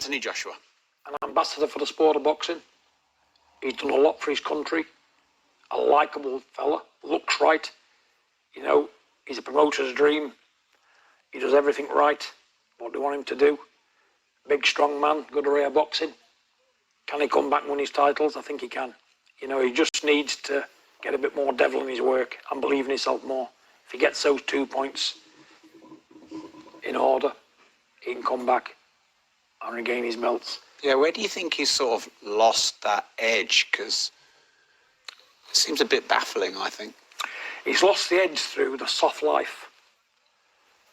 Anthony Joshua. An ambassador for the sport of boxing. He's done a lot for his country. A likeable fella, looks right. You know, he's a promoter's dream. He does everything right. What do you want him to do? Big, strong man, good array of boxing. Can he come back and win his titles? I think he can. You know, he just needs to get a bit more devil in his work and believe in himself more. If he gets those 2 points in order, he can come back and regain his belts. Yeah, where do you think he's sort of lost that edge? Because it seems a bit baffling, I think. He's lost the edge through the soft life.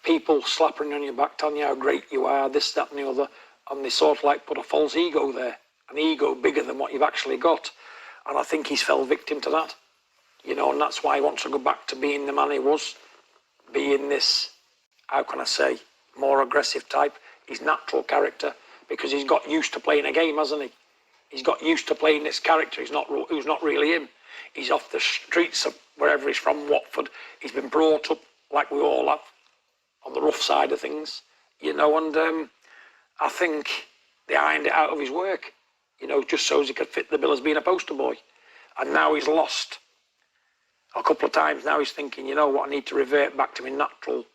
People slapping on your back, telling you how great you are, this, that and the other, and they sort of like put a false ego there, an ego bigger than what you've actually got. And I think he's fell victim to that. You know, and that's why he wants to go back to being the man he was, being this, how can I say, more aggressive type, his natural character, because he's got used to playing a game, hasn't he? He's got used to playing this character who's not really him. He's off the streets of wherever he's from, Watford. He's been brought up, like we all have, on the rough side of things, you know, and I think they ironed it out of his work, you know, just so he could fit the bill as being a poster boy. And now he's lost a couple of times. Now he's thinking, you know what, I need to revert back to my natural,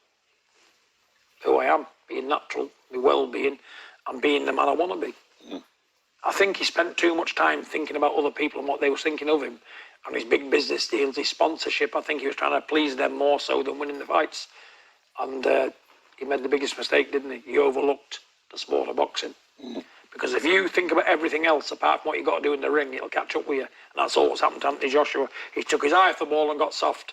who I am, being natural, my well-being, and being the man I want to be. Mm. I think he spent too much time thinking about other people and what they were thinking of him, and his big business deals, his sponsorship. I think he was trying to please them more so than winning the fights. And he made the biggest mistake, didn't he? He overlooked the sport of boxing. Mm. Because if you think about everything else apart from what you got to do in the ring, it'll catch up with you. And that's all what's happened to Antony Joshua. He took his eye off the ball and got soft.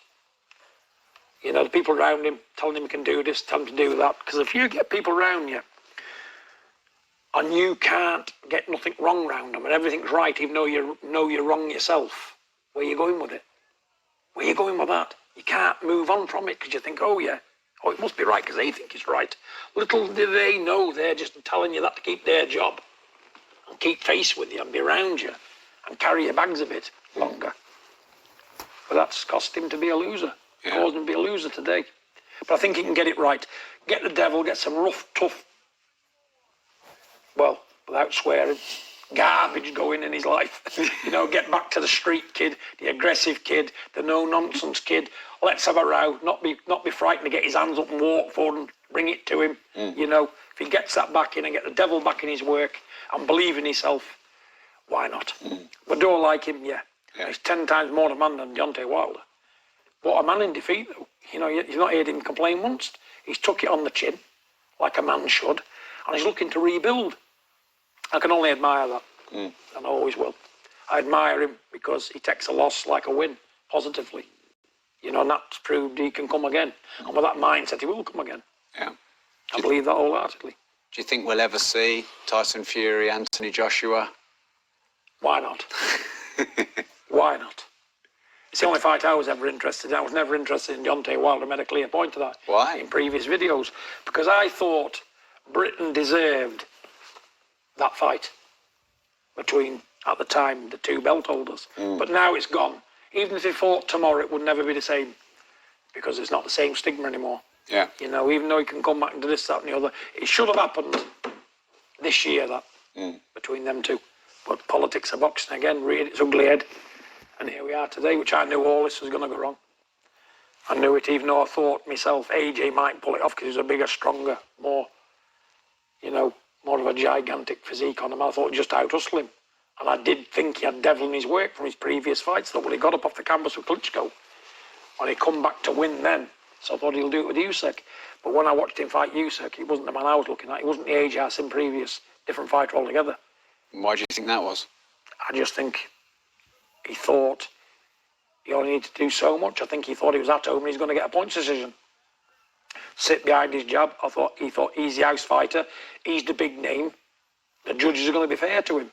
You know, the people around him telling him he can do this, telling him to do that. Because if you get people around you and you can't get nothing wrong around them and everything's right, even though you know you're wrong yourself, where are you going with it? Where are you going with that? You can't move on from it because you think, oh yeah, oh it must be right because they think it's right. Little do they know they're just telling you that to keep their job and keep face with you and be around you and carry your bags a bit longer. But that's cost him to be a loser. Yeah. Caused him to be a loser today. But I think he can get it right. Get the devil, get some rough, tough, well, without swearing, garbage going in his life. You know, get back to the street kid, the aggressive kid, the no-nonsense kid. Let's have a row, not be frightened to get his hands up and walk forward and bring it to him. Mm. You know, if he gets that back in and get the devil back in his work and believe in himself, why not? Mm. But do I like him? Yeah. He's 10 times more a man than Deontay Wilder. What a man in defeat, though. You know, you've not heard him complain once. He's took it on the chin, like a man should, and he's looking to rebuild. I can only admire that, and I always will. I admire him because he takes a loss like a win, positively. You know, and that's proved he can come again. And with that mindset, he will come again. Yeah. I believe that wholeheartedly. Do you think we'll ever see Tyson Fury, Antony Joshua? Why not? Why not? It's the only fight I was ever interested in. I was never interested in Deontay Wilder. I made a clear point of that. Why? In previous videos. Because I thought Britain deserved that fight between, at the time, the two belt holders. Mm. But now it's gone. Even if he fought tomorrow, it would never be the same. Because it's not the same stigma anymore. Yeah. You know, even though he can come back and do this, that and the other, it should have happened this year, that, between them two. But politics of boxing again reared its ugly head. And here we are today, which I knew all this was going to go wrong. I knew it, even though I thought myself AJ might pull it off because he was a bigger, stronger, more, you know, more of a gigantic physique on him. I thought just out-hustle him. And I did think he had devil in his work from his previous fights. That when he got up off the canvas with Klitschko, when he come back to win then, so I thought he'll do it with Usyk. But when I watched him fight Usyk, he wasn't the man I was looking at. He wasn't the AJ I seen previous, different fighter altogether. Why do you think that was? I just think he thought he only needed to do so much. I think he thought he was at home and he's going to get a points decision. Sit behind his jab. He thought he's the house fighter. He's the big name. The judges are going to be fair to him.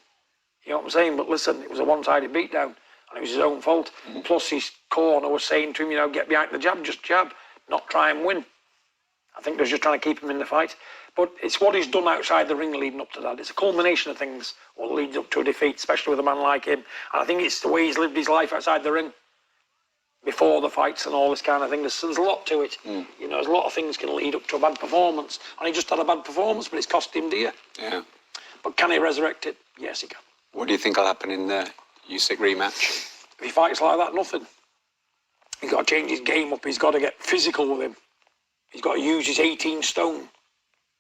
You know what I'm saying? But listen, it was a one-sided beatdown and it was his own fault. Mm-hmm. Plus his corner was saying to him, you know, get behind the jab, just jab, not try and win. I think they was just trying to keep him in the fight. But it's what he's done outside the ring leading up to that. It's a culmination of things what leads up to a defeat, especially with a man like him. And I think it's the way he's lived his life outside the ring before the fights and all this kind of thing. There's a lot to it. Mm. You know, there's a lot of things can lead up to a bad performance. And he just had a bad performance, but it's cost him dear. Yeah. But can he resurrect it? Yes, he can. What do you think will happen in the Usyk rematch? If he fights like that, nothing. He's got to change his game up. He's got to get physical with him. He's got to use his 18 stone,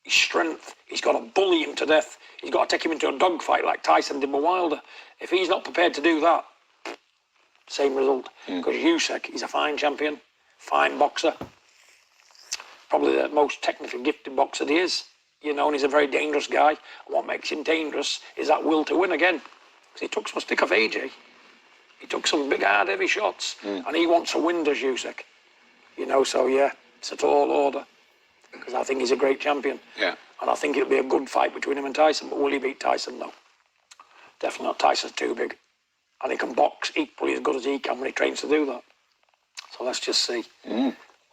his strength. He's got to bully him to death. He's got to take him into a dogfight like Tyson did with Wilder. If he's not prepared to do that, same result. Because Usyk, he's a fine champion, fine boxer. Probably the most technically gifted boxer he is. And he's a very dangerous guy. And what makes him dangerous is that will to win again. Because he took some stick off AJ. He took some big, hard, heavy shots. And he wants to win, does Usyk. So yeah, it's a tall order. Because I think he's a great champion. Yeah. And I think it'll be a good fight between him and Tyson. But will he beat Tyson? No. Definitely not. Tyson's too big. And he can box equally as good as he can when he trains to do that. So let's just see.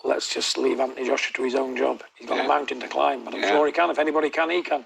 Let's just leave Anthony Joshua to his own job. He's got a mountain to climb, but I'm sure he can. If anybody can, he can.